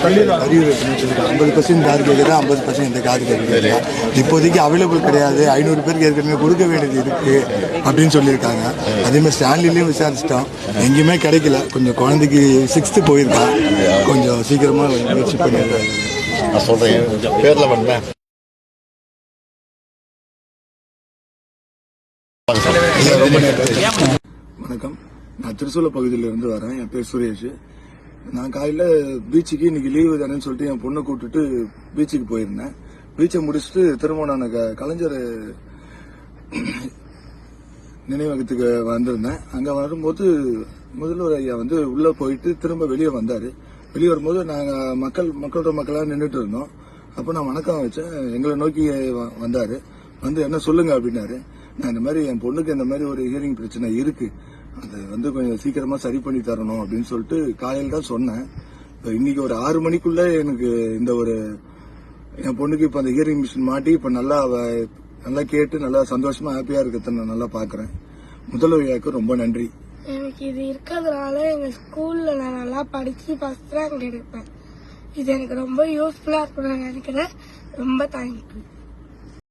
50% காது கேட்குது, 50% இந்த காது கேட்குது. இப்போதைக்கு அவைலபிள் கிடையாது, 500 பேருக்கு ஏற்கனவே கொடுக்க வேண்டியது இருக்கு அப்படின்னு சொல்லியிருக்காங்க. அதேமாதிரி ஸ்டான்லிலையும் விசாரிச்சிட்டோம், எங்கேயுமே கிடைக்கல. கொஞ்சம் குழந்தைக்கு 6th போயிருக்கா, கொஞ்சம் சீக்கிரமா முயற்சி பண்ணியிருக்காங்க. நான் சொல்றேன் பேர்ல வந்தேன். வணக்கம், நான் திருசூல பகுதியிலிருந்து வரேன். என் பேர் சுரேஷ். நான் காலையில் பீச்சுக்கு இன்னைக்கு லீவு தானேன்னு சொல்லிட்டு என் பொண்ணை கூப்பிட்டுட்டு பீச்சுக்கு போயிருந்தேன். பீச்சை முடிச்சுட்டு திரும்ப நான் கலைஞர் நினைவகத்துக்கு வந்திருந்தேன். அங்கே வரும்போது முதல்வர் ஐயா உள்ளே போயிட்டு திரும்ப வெளியே வந்தார். வெளியே வரும்போது நாங்கள் மக்களோட மக்களாக நின்றுட்டு இருந்தோம். அப்போ நான் வணக்கம் வச்சேன். எங்களை நோக்கி வந்தார். என்ன சொல்லுங்க அப்படின்னாரு. நான் இந்த மாதிரி என் பொண்ணுக்கு இந்த மாதிரி ஒரு ஹியரிங் பிரச்சனை இருக்கு, அதை கொஞ்சம் சீக்கிரமா சரி பண்ணி தரணும் அப்படின்னு சொல்லிட்டு காலையில் தான் சொன்னேன். இன்னைக்கு ஒரு 6 மணிக்குள்ள எனக்கு என் பொண்ணுக்கு இப்ப அந்த ஹியரிங் மிஷின் மாட்டி இப்ப நல்லா கேட்டு நல்லா சந்தோஷமா ஹாப்பியா இருக்கிறத நான் நல்லா பாக்குறேன். முதல்வருக்கு ரொம்ப நன்றி. எனக்கு இது இருக்கிறதுனால எங்க ஸ்கூல்ல நான் நல்லா படிச்சு ஃபர்ஸ்ட் ரேங்க் எடுப்பேன். இது எனக்கு ரொம்ப யூஸ்ஃபுல்லா இருக்கும்னு நினைக்கிறேன். ரொம்ப தேங்க்யூ.